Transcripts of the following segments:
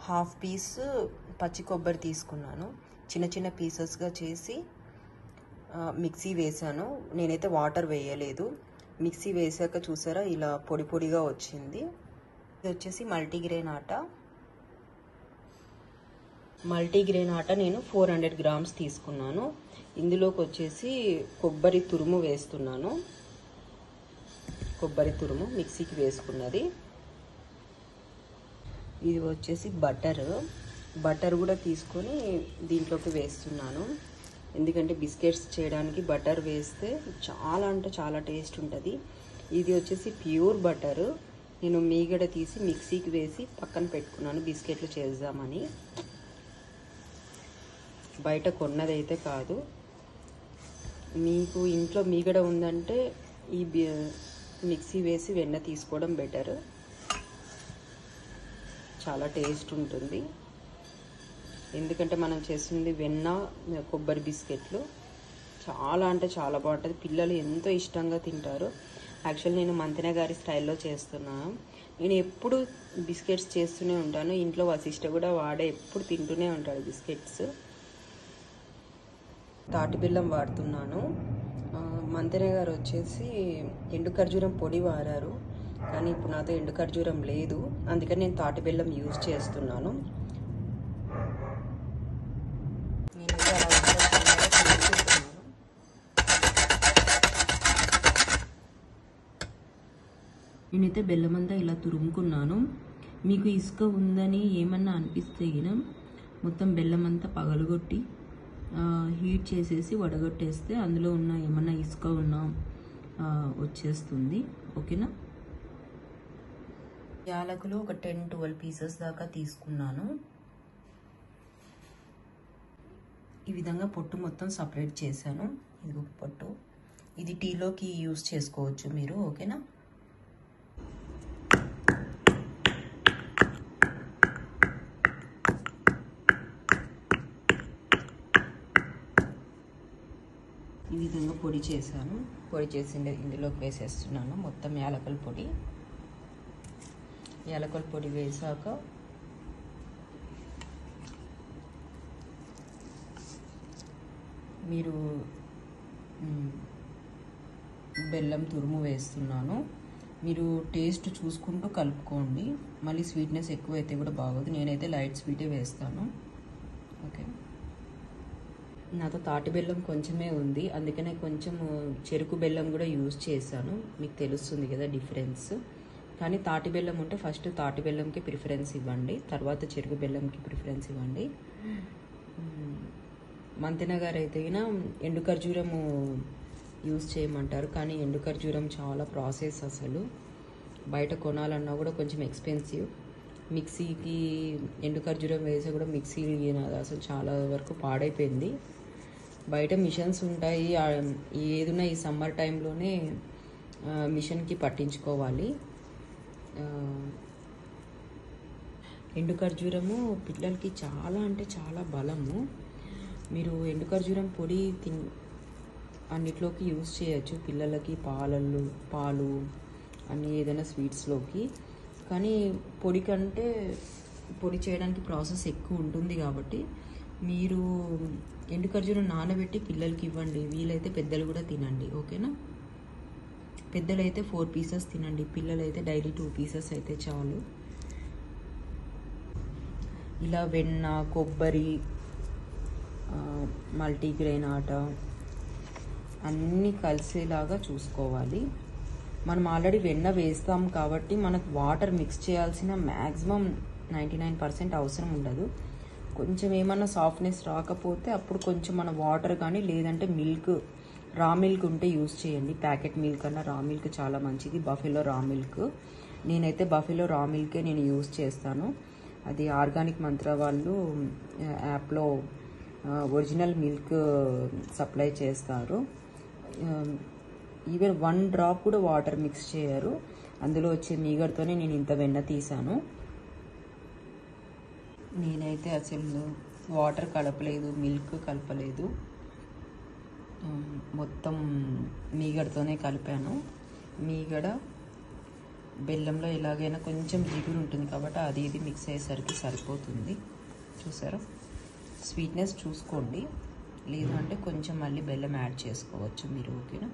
Half piece పచ్చి కొబ్బరి తీసుకున్నాను. చిన్న చిన్న పీసెస్గా చేసి మిక్సీ వేసాను. నేనైతే వాటర్ వేయలేదు. మిక్సీ వేసాక చూసారా ఇలా పొడి పొడిగా వచ్చింది. ఇది వచ్చేసి మల్టీగ్రెయిన్ ఆట నేను 400 గ్రామ్స్ తీసుకున్నాను. ఇందులోకి వచ్చేసి కొబ్బరి తురుము వేస్తున్నాను. కొబ్బరి తురుము మిక్సీకి వేసుకున్నది. ఇది వచ్చేసి బటర్ కూడా తీసుకొని దీంట్లోకి వేస్తున్నాను. ఎందుకంటే బిస్కెట్స్ చేయడానికి బటర్ వేస్తే చాలా అంటే చాలా టేస్ట్ ఉంటుంది. ఇది వచ్చేసి ప్యూర్ బటర్. నేను మీగడ తీసి మిక్సీకి వేసి పక్కన పెట్టుకున్నాను బిస్కెట్లు చేద్దామని. బయట కొన్నదైతే కాదు. మీకు ఇంట్లో మీగడ ఉందంటే ఈ మిక్సీ వేసి వెన్న తీసుకోవడం బెటర్. చాలా టేస్ట్ ఉంటుంది. ఎందుకంటే మనం చేసింది వెన్న కొబ్బరి బిస్కెట్లు. చాలా అంటే చాలా బాగుంటుంది. పిల్లలు ఎంతో ఇష్టంగా తింటారు. యాక్చువల్లీ నేను మంతెన గారి స్టైల్లో చేస్తున్నాను. నేను ఎప్పుడు బిస్కెట్స్ చేస్తూనే ఉంటాను. ఇంట్లో వశిష్ట కూడా వాడే ఎప్పుడు తింటూనే ఉంటాడు బిస్కెట్స్. తాటి బెల్లం వాడుతున్నాను. మంతెన గారు వచ్చేసి ఎండు ఖర్జూరం పొడి వాడారు. కానీ ఇప్పుడు నాతో ఎండు ఖర్జూరం లేదు. అందుకని నేను తాటి బెల్లం యూజ్ చేస్తున్నాను. నేనైతే బెల్లం అంతా ఇలా తురుముకున్నాను. మీకు ఇసుక ఉందని ఏమన్నా అనిపిస్తే గిన మొత్తం బెల్లం అంతా పగలగొట్టి హీట్ చేసేసి వడగొట్టేస్తే అందులో ఉన్న ఏమన్నా ఇసుక ఉన్నా వచ్చేస్తుంది. ఓకేనా. యాలకులు ఒక 10-12 పీసెస్ దాకా తీసుకున్నాను. ఈ విధంగా పొట్టు మొత్తం సపరేట్ చేశాను. ఇది పొట్టు. ఇది టీలోకి యూజ్ చేసుకోవచ్చు మీరు. ఓకేనా. ఈ విధంగా పొడి చేశాను. పొడి చేసి ఇందులోకి వేసేస్తున్నాను మొత్తం యాలకుల పొడి. యాలకుల పొడి వేసాక మీరు బెల్లం తురుము వేస్తున్నాను. మీరు టేస్ట్ చూసుకుంటూ కలుపుకోండి. మళ్ళీ స్వీట్నెస్ ఎక్కువ అయితే కూడా బాగోదు. నేనైతే లైట్ స్వీటే వేస్తాను. ఓకే. నాతో తాటి బెల్లం కొంచెమే ఉంది. అందుకనే కొంచెం చెరుకు బెల్లం కూడా యూజ్ చేశాను. మీకు తెలుస్తుంది కదా డిఫరెన్స్. కానీ తాటి బెల్లం ఉంటే ఫస్ట్ తాటి బెల్లంకి ప్రిఫరెన్స్ ఇవ్వండి, తర్వాత చెరుకు బెల్లంకి ప్రిఫరెన్స్ ఇవ్వండి. మంతెన గారు అయితే ఎండు ఖర్జూరము యూజ్ చేయమంటారు. కానీ ఎండు ఖర్జూరం చాలా ప్రాసెస్. అసలు బయట కొనాలన్నా కూడా కొంచెం ఎక్స్పెన్సివ్. మిక్సీకి ఎండు ఖర్జూరం వేసి కూడా మిక్సీ అసలు చాలా వరకు పాడైపోయింది. బయట మిషన్స్ ఉంటాయి. ఏదున్నా ఈ సమ్మర్ టైంలోనే మిషన్కి పట్టించుకోవాలి. ఎండు ఖర్జూరము పిల్లలకి చాలా అంటే చాలా బలము. మీరు ఎండు ఖర్జూరం పొడి అన్నిట్లోకి యూజ్ చేయొచ్చు. పిల్లలకి పాలు అన్ని ఏదైనా స్వీట్స్లోకి. కానీ పొడి కంటే పొడి చేయడానికి ప్రాసెస్ ఎక్కువ ఉంటుంది కాబట్టి మీరు ఎండు ఖర్జూరం నానబెట్టి పిల్లలకి ఇవ్వండి. వీలైతే పెద్దలు కూడా తినండి. ఓకేనా. పెద్దలు అయితే 4 పీసెస్ తినండి. పిల్లలు అయితే డైలీ 2 పీసెస్ అయితే చాలు. ఇలా వెన్న, కొబ్బరి, మల్టీగ్రెయిన్ ఆట అన్నీ కలిసేలాగా చూసుకోవాలి. మనం ఆల్రెడీ వెన్న వేస్తాం కాబట్టి మనకు వాటర్ మిక్స్ చేయాల్సిన మ్యాక్సిమం 99% అవసరం ఉండదు. కొంచెం ఏమన్నా సాఫ్ట్నెస్ రాకపోతే అప్పుడు కొంచెం మన వాటర్ కానీ లేదంటే మిల్క్, రా మిల్క్ ఉంటే యూజ్ చేయండి. ప్యాకెట్ మిల్క్ కన్నా రా మిల్క్ చాలా మంచిది. బఫెలో రా మిల్క్. నేనైతే బఫెలో రా మిల్కే నేను యూజ్ చేస్తాను. అది ఆర్గానిక్ మంత్ర వాళ్ళు యాప్లో ఒరిజినల్ మిల్క్ సప్లై చేస్తారు. ఈవెన్ 1 డ్రాప్ కూడా వాటర్ మిక్స్ చేయరు. అందులో వచ్చే మీగడతోనే నేను ఇంత వెన్న తీసాను. నేనైతే అసలు వాటర్ కలపలేదు, మిల్క్ కలపలేదు. మొత్తం మీగడతోనే కలిపాను. మీగడ బెల్లంలో ఎలాగైనా కొంచెం జిగురు ఉంటుంది కాబట్టి అది ఇది మిక్స్ అయ్యేసరికి సరిపోతుంది. చూసారా, స్వీట్నెస్ చూసుకోండి, లేదు అంటే కొంచెం మళ్ళీ బెల్లం యాడ్ చేసుకోవచ్చు మీరు. ఓకేనా,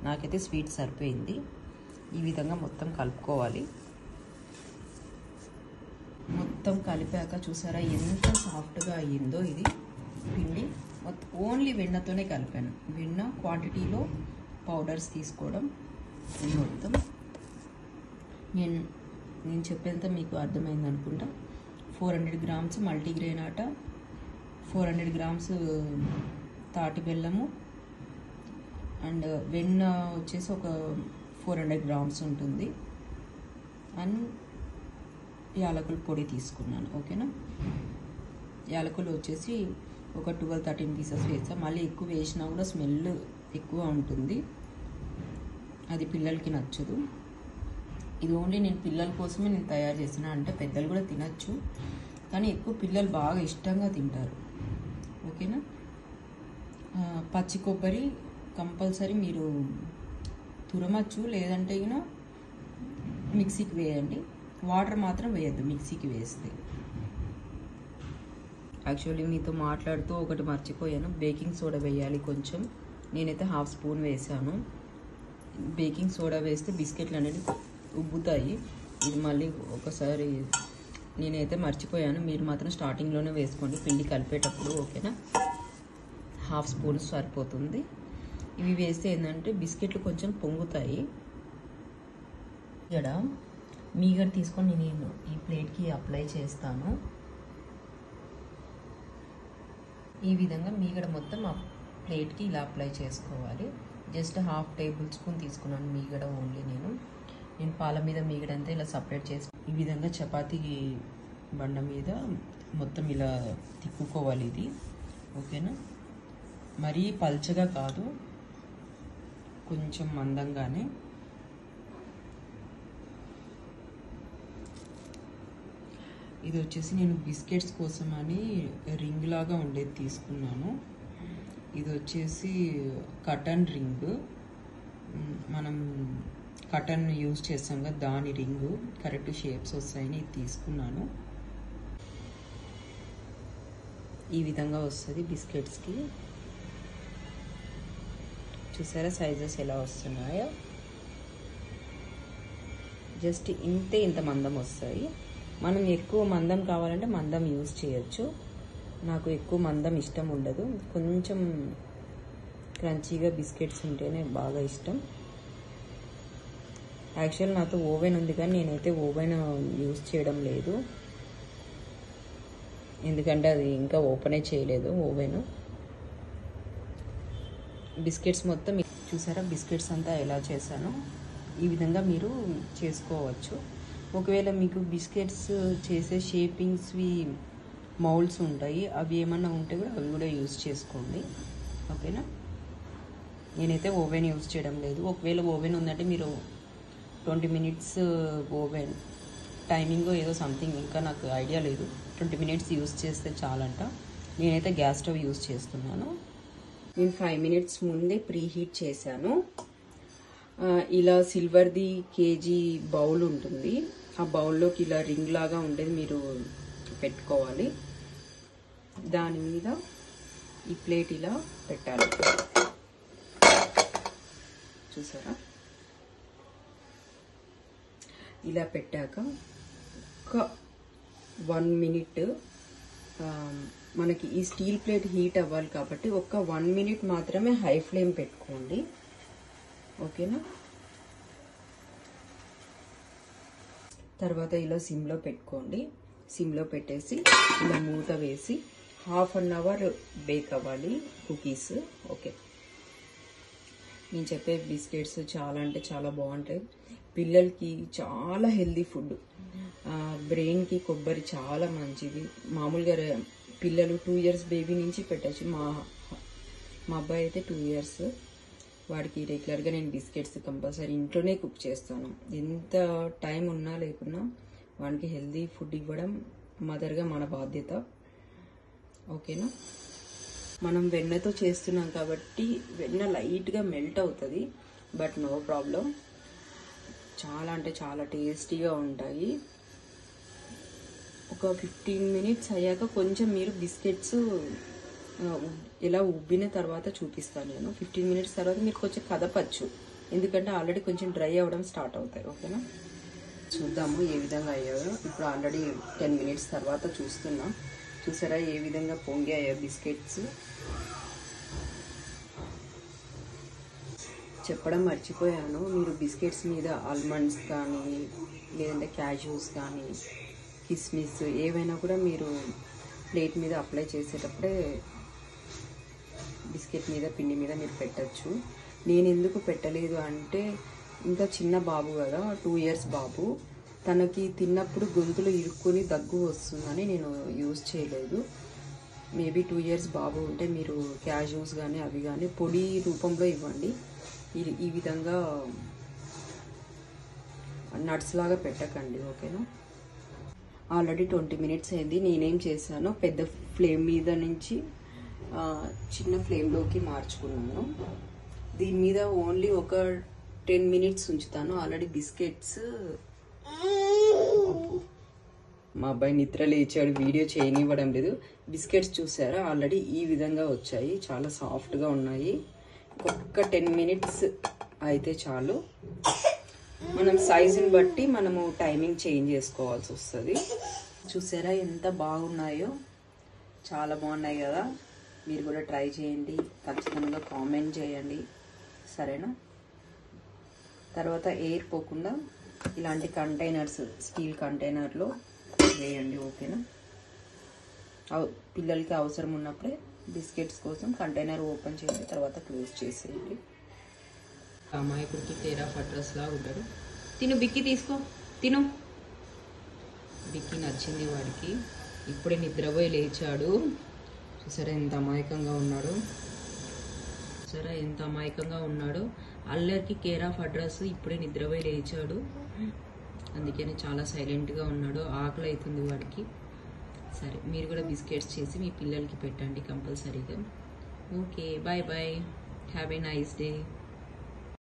నాకైతే స్వీట్ సరిపోయింది. ఈ విధంగా మొత్తం కలుపుకోవాలి. మొత్తం కలిపాక చూసారా ఎంత సాఫ్ట్గా అయ్యిందో ఇది పిండి. ఓన్లీ వెన్నతోనే కలిపాను. వెన్న క్వాంటిటీలో పౌడర్స్ తీసుకోవడం మొత్తం. నేను చెప్పేంత మీకు అర్థమైంది అనుకుంటా. 400 గ్రామ్స్ మల్టీగ్రెయిన్ ఆట, 400 గ్రామ్స్ తాటి బెల్లము, అండ్ వెన్న వచ్చేసి ఒక 400 గ్రామ్స్ ఉంటుంది, అండ్ యాలకుల పొడి తీసుకున్నాను. ఓకేనా, యాలకులు వచ్చేసి ఒక 12-13 పీసెస్ వేసా. మళ్ళీ ఎక్కువ వేసినా కూడా స్మెల్ ఎక్కువ ఉంటుంది, అది పిల్లలకి నచ్చదు. ఇది ఓన్లీ నేను పిల్లల కోసమే నేను తయారు చేసిన, అంటే పెద్దలు కూడా తినచ్చు, కానీ ఎక్కువ పిల్లలు బాగా ఇష్టంగా తింటారు. ఓకేనా, పచ్చి కొబ్బరి కంపల్సరీ మీరు తురమచ్చు, లేదంటే ఇక మిక్సీకి వేయండి. వాటర్ మాత్రం వేయద్దు మిక్సీకి వేస్తే. యాక్చువల్లీ మీతో మాట్లాడుతూ ఒకటి మర్చిపోయాను, బేకింగ్ సోడా వేయాలి కొంచెం. నేనైతే 1/2 స్పూన్ వేసాను. బేకింగ్ సోడా వేస్తే బిస్కెట్లు అనేది ఉబ్బుతాయి. ఇది మళ్ళీ ఒకసారి నేనైతే మర్చిపోయాను, మీరు మాత్రం స్టార్టింగ్లోనే వేసుకోండి పిండి కలిపేటప్పుడు. ఓకేనా, 1/2 స్పూన్ సరిపోతుంది. ఇవి వేస్తే ఏంటంటే బిస్కెట్లు కొంచెం పొంగుతాయి. ఇక్కడ మీగడ తీసుకొని నేను ఈ ప్లేట్కి అప్లై చేస్తాను. ఈ విధంగా మీగడ మొత్తం ఆ ప్లేట్కి ఇలా అప్లై చేసుకోవాలి. జస్ట్ 1/2 టేబుల్ స్పూన్ తీసుకున్నాను మీగడ ఓన్లీ. నేను పాల మీద మీగడ అంతా ఇలా సపరేట్ చేసి ఈ విధంగా చపాతీ బండ మీద మొత్తం ఇలా తిక్కుకోవాలి ఇది. ఓకేనా, మరీ పల్చగా కాదు, కొంచెం మందంగానే. ఇది వచ్చేసి నేను బిస్కెట్స్ కోసం అని రింగ్ లాగా ఉండేది తీసుకున్నాను. ఇది వచ్చేసి కటన్ రింగ్, మనం కటన్ యూజ్ చేస్తాం కదా దాని రింగు, కరెక్ట్ షేప్స్ వస్తాయని ఇది తీసుకున్నాను. ఈ విధంగా వస్తుంది బిస్కెట్స్కి. చూసారా సైజెస్ ఎలా వస్తున్నాయో, జస్ట్ ఇంత మందం వస్తాయి. మనం ఎక్కువ మందం కావాలంటే మందం యూజ్ చేయొచ్చు. నాకు ఎక్కువ మందం ఇష్టం ఉండదు, కొంచెం క్రంచీగా బిస్కెట్స్ ఉంటేనే బాగా ఇష్టం. యాక్చువల్ నాతో ఓవెన్ ఉంది, కానీ నేనైతే ఓవెన్ యూజ్ చేయడం లేదు, ఎందుకంటే అది ఇంకా ఓపెనే చేయలేదు ఓవెన్. బిస్కెట్స్ మొత్తం చూసారా, బిస్కెట్స్ అంతా ఎలా చేశానో ఈ విధంగా మీరు చేసుకోవచ్చు. ఒకవేళ మీకు బిస్కెట్స్ చేసే షేపింగ్స్వి మౌల్డ్స్ ఉంటాయి, అవి ఏమన్నా ఉంటే కూడా అవి కూడా యూజ్ చేసుకోండి. ఓకేనా, నేనైతే ఓవెన్ యూజ్ చేయడం లేదు. ఒకవేళ ఓవెన్ ఉందంటే మీరు 20 మినిట్స్ ఓవెన్ టైమింగ్ ఏదో సంథింగ్, ఇంకా నాకు ఐడియా లేదు, 20 మినిట్స్ యూజ్ చేస్తే చాలంట. నేనైతే గ్యాస్ స్టవ్ యూజ్ చేస్తున్నాను. నేను 5 మినిట్స్ ముందే ప్రీ హీట్ చేశాను. ఇలా సిల్వర్ది కేజీ బౌల్ ఉంటుంది, ఆ బౌల్లోకి ఇలా రింగ్ లాగా ఉండేది మీరు పెట్టుకోవాలి. దాని మీద ఈ ప్లేట్ ఇలా పెట్టాలి. చూసారా, ఇలా పెట్టాక ఒక 1 మినిట్ మనకి ఈ స్టీల్ ప్లేట్ హీట్ అవ్వాలి కాబట్టి ఒక 1 మినిట్ మాత్రమే హై ఫ్లేమ్ పెట్టుకోండి. ఓకేనా, తర్వాత ఇలా సిమ్లో పెట్టుకోండి. సిమ్లో పెట్టేసి ఇలా మూత వేసి 1/2 అవర్ బేక్ అవ్వాలి కుకీస్. ఓకే, నేను చెప్పే బిస్కెట్స్ చాలా అంటే చాలా బాగుంటాయి. పిల్లలకి చాలా హెల్దీ ఫుడ్. బ్రెయిన్కి కొబ్బరి చాలా మంచిది. మామూలుగా పిల్లలు 2 ఇయర్స్ బేబీ నుంచి పెట్టచ్చు. మా అబ్బాయి అయితే 2 ఇయర్స్. వాడికి రెగ్యులర్గా నేను బిస్కెట్స్ కంపల్సరీ ఇంట్లోనే కుక్ చేస్తాను. ఎంత టైం ఉన్నా లేకున్నా వాడికి హెల్దీ ఫుడ్ ఇవ్వడం మదర్గా మన బాధ్యత. ఓకేనా, మనం వెన్నతో చేస్తున్నాం కాబట్టి వెన్న లైట్గా మెల్ట్ అవుతుంది, బట్ నో ప్రాబ్లం. చాలా అంటే చాలా టేస్టీగా ఉంటాయి. ఒక 15 మినిట్స్ అయ్యాక కొంచెం మీరు బిస్కెట్స్ ఎలా ఉబ్బిన తర్వాత చూపిస్తాను నేను. 15 మినిట్స్ తర్వాత మీరు కొంచెం కదపచ్చు, ఎందుకంటే ఆల్రెడీ కొంచెం డ్రై అవ్వడం స్టార్ట్ అవుతాయి. ఓకేనా, చూద్దాము ఏ విధంగా అయ్యాయో. ఇప్పుడు ఆల్రెడీ 10 మినిట్స్ తర్వాత చూస్తున్నాం. చూసారా ఏ విధంగా పొంగాయో బిస్కెట్స్. చెప్పడం మర్చిపోయాను, మీరు బిస్కెట్స్ మీద ఆల్మండ్స్ కానీ లేదంటే క్యాష్యూస్ కానీ కిస్మిస్ ఏవైనా కూడా మీరు ప్లేట్ మీద అప్లై చేసేటప్పుడే బిస్కెట్ మీద పిండి మీద మీరు పెట్టచ్చు. నేను ఎందుకు పెట్టలేదు అంటే, ఇంకా చిన్న బాబు కదా, 2 ఇయర్స్ బాబు, తనకి తిన్నప్పుడు గొంతులో ఇరుక్కొని దగ్గు వస్తుందని నేను యూజ్ చేయలేదు. మేబీ 2 ఇయర్స్ బాబు ఉంటే మీరు క్యాష్యూస్ కానీ అవి కానీ పొడి రూపంలో ఇవ్వండి. ఈ విధంగా నట్స్ లాగా పెట్టకండి. ఓకేనా, ఆల్రెడీ 20 మినిట్స్ అయింది. నేనేం చేశాను, పెద్ద ఫ్లేమ్ మీద నుంచి చిన్న ఫ్లేమ్లోకి మార్చుకున్నాను. దీని మీద ఓన్లీ ఒక 10 మినిట్స్ ఉంచుతాను. ఆల్రెడీ బిస్కెట్స్, మా అబ్బాయి నిద్ర లేచాడు, వీడియో చేయనివ్వడం లేదు. బిస్కెట్స్ చూసారా ఆల్రెడీ ఈ విధంగా వచ్చాయి, చాలా సాఫ్ట్గా ఉన్నాయి. ఒక్క 10 మినిట్స్ అయితే చాలు. మనం సైజుని బట్టి మనము టైమింగ్ చేంజ్ చేసుకోవాల్సి వస్తుంది. చూసారా ఎంత బాగున్నాయో, చాలా బాగున్నాయి కదా. మీరు కూడా ట్రై చేయండి, ఖచ్చితంగా కామెంట్ చేయండి, సరేనా. తర్వాత ఎయిర్ పోకుండా ఇలాంటి కంటైనర్స్, స్టీల్ కంటైనర్లో వేయండి. ఓకేనా, పిల్లలకి అవసరం ఉన్నప్పుడే బిస్కెట్స్ కోసం కంటైనర్ ఓపెన్ చేసి తర్వాత క్లోజ్ చేసేయండి. అమాయకుడికి కేర్ ఆఫ్ అడ్రస్ లా ఉంటాడు. తిను బిక్కి, తీసుకో తిను. బిక్కి నచ్చింది వాడికి, ఇప్పుడే నిద్రపోయి లేచాడు. చూసారా ఎంత అమాయకంగా ఉన్నాడు, చూసారా ఎంత అమాయకంగా ఉన్నాడు. అల్లరికి కేర్ ఆఫ్ అడ్రస్, ఇప్పుడే నిద్రపోయి లేచాడు, అందుకని చాలా సైలెంట్గా ఉన్నాడు. ఆకలి అవుతుంది వాడికి. సరే, మీరు కూడా బిస్కెట్స్ చేసి మీ పిల్లలకి పెట్టండి కంపల్సరీగా. Okay, bye bye, have a nice day.